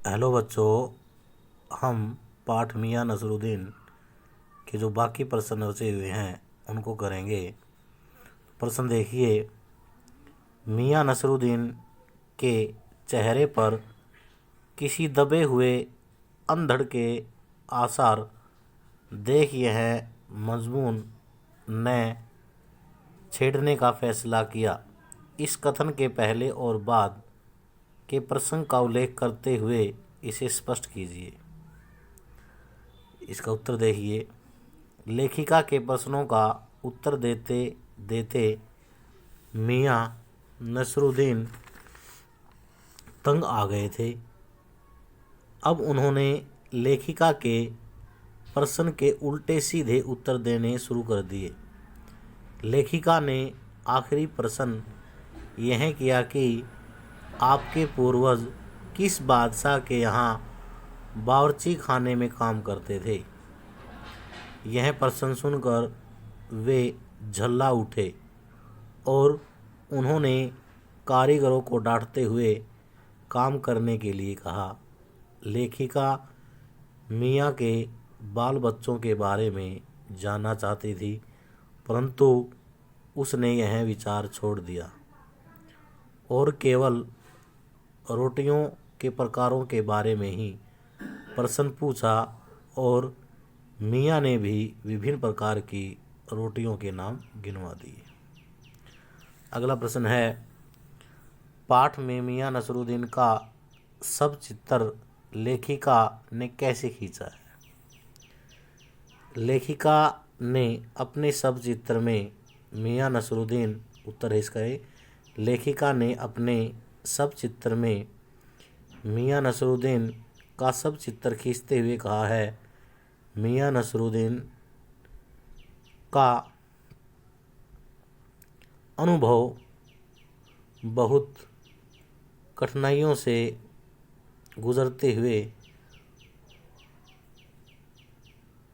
Hello बच्चों, हम पाठ मियाँ नसरुद्दीन के जो बाकी प्रश्न बचे हुए हैं उनको करेंगे। प्रश्न देखिए, मियाँ नसरुद्दीन के चेहरे पर किसी दबे हुए अंधड़ के आसार देख यह मजमून ने छेड़ने का फैसला किया। इस कथन के पहले और बाद के प्रसंग का उल्लेख करते हुए इसे स्पष्ट कीजिए। इसका उत्तर देखिए। लेखिका के प्रश्नों का उत्तर देते देते मियाँ नसरुद्दीन तंग आ गए थे। अब उन्होंने लेखिका के प्रश्न के उल्टे सीधे उत्तर देने शुरू कर दिए। लेखिका ने आखिरी प्रश्न यह किया कि आपके पूर्वज किस बादशाह के यहाँ बावर्ची खाने में काम करते थे। यह प्रश्न सुनकर वे झल्ला उठे और उन्होंने कारीगरों को डांटते हुए काम करने के लिए कहा। लेखिका मियाँ के बाल बच्चों के बारे में जानना चाहती थी, परंतु उसने यह विचार छोड़ दिया और केवल रोटियों के प्रकारों के बारे में ही प्रश्न पूछा और मियाँ ने भी विभिन्न प्रकार की रोटियों के नाम गिनवा दिए। अगला प्रश्न है, पाठ में मियाँ नसरुद्दीन का सब चित्र लेखिका ने कैसे खींचा है। लेखिका ने अपने सब चित्र में मियाँ नसरुद्दीन उत्तर है इसका लेखिका ने अपने सब चित्र में मियाँ नसरुद्दीन का सब चित्र खींचते हुए कहा है। मियाँ नसरुद्दीन का अनुभव बहुत कठिनाइयों से गुजरते हुए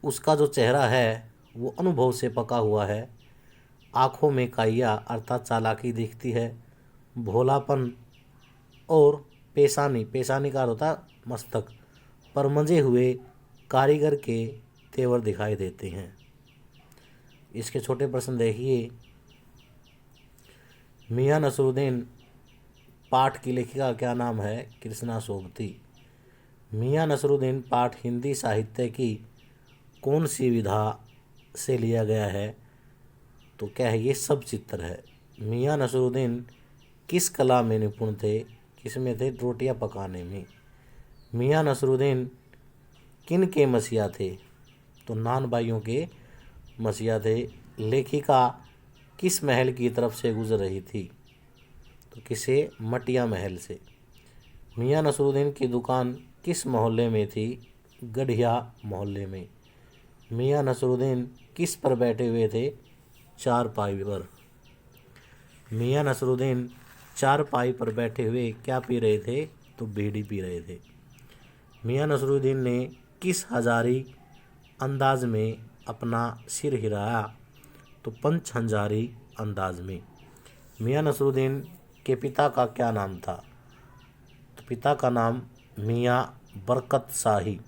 उसका जो चेहरा है वो अनुभव से पका हुआ है। आँखों में काइया अर्थात चालाकी दिखती है। भोलापन और पेशानी का होता मस्तक पर मंजे हुए कारीगर के तेवर दिखाई देते हैं। इसके छोटे प्रश्न देखिए। मियाँ नसरुद्दीन पाठ की लेखिका का क्या नाम है। कृष्णा सोबती। मियाँ नसरुद्दीन पाठ हिंदी साहित्य की कौन सी विधा से लिया गया है, तो क्या है ये सब चित्र है। मियाँ नसरुद्दीन किस कला में निपुण थे, किसमें थे, रोटियां पकाने में। मियाँ नसरुद्दीन किन के मसीहा थे, तो नान भाइयों के मसीहा थे। लेखिका किस महल की तरफ से गुजर रही थी, तो किसे, मटिया महल से। मियाँ नसरुद्दीन की दुकान किस मोहल्ले में थी, गढ़िया मोहल्ले में। मियाँ नसरुद्दीन किस पर बैठे हुए थे, चारपाई पर। मियाँ नसरुद्दीन चारपाई पर बैठे हुए क्या पी रहे थे, तो बीड़ी पी रहे थे। मियाँ नसरुद्दीन ने किस हजारी अंदाज में अपना सिर हिलाया, तो पंच हजारी अंदाज में। मियाँ नसरुद्दीन के पिता का क्या नाम था, तो पिता का नाम मियाँ बरकत शाही।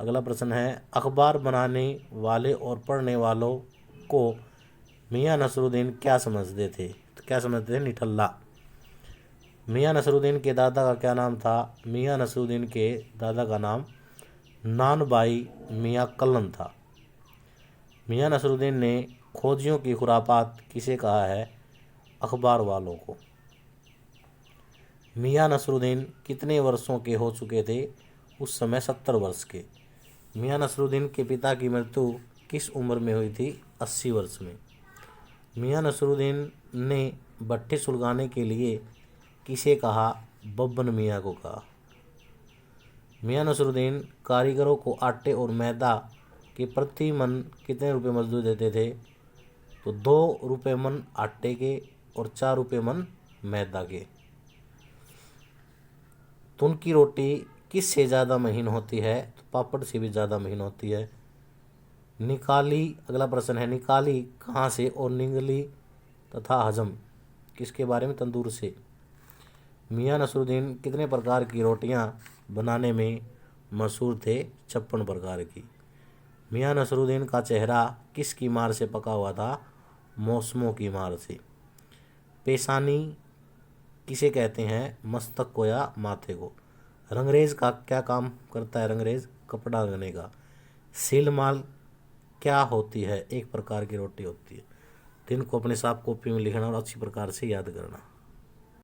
अगला प्रश्न है, अखबार बनाने वाले और पढ़ने वालों को मियाँ नसरुद्दीन क्या समझते थे, तो क्या समझते थे, निठल्ला। मियाँ नसरुद्दीन के दादा का क्या नाम था। मियाँ नसरुद्दीन के दादा का नाम नानबाई मियाँ कल्लन था। मियाँ नसरुद्दीन ने खोजियों की खुरापात किसे कहा है, अखबार वालों को। मियाँ नसरुद्दीन कितने वर्षों के हो चुके थे, उस समय 70 वर्ष के। मियाँ नसरुद्दीन के पिता की मृत्यु किस उम्र में हुई थी, 80 वर्ष में। मियाँ नसरुद्दीन ने भट्ठी सुलगाने के लिए किसे कहा, बब्बन मियाँ को कहा। मियाँ नसरुद्दीन कारीगरों को आटे और मैदा के प्रति मन कितने रुपए मजदूरी देते थे, तो 2 रुपये मन आटे के और 4 रुपये मन मैदा के। तुन की रोटी किस से ज़्यादा महीन होती है, तो पापड़ से भी ज़्यादा महीन होती है। निकाली, अगला प्रश्न है, निकाली कहाँ से और निगली तथा हजम किसके बारे में, तंदूर से। मियाँ नसरुद्दीन कितने प्रकार की रोटियां बनाने में मशहूर थे 56 प्रकार की। मियाँ नसरुद्दीन का चेहरा किसकी मार से पका हुआ था? मौसमों की मार से। पेशानी किसे कहते हैं? मस्तक को या माथे को। रंगरेज का क्या काम करता है? रंगरेज कपड़ा रंगने का। सीलमाल क्या होती है? एक प्रकार की रोटी होती है। तो इनको अपने साफ कॉपी में लिखना और अच्छी प्रकार से याद करना।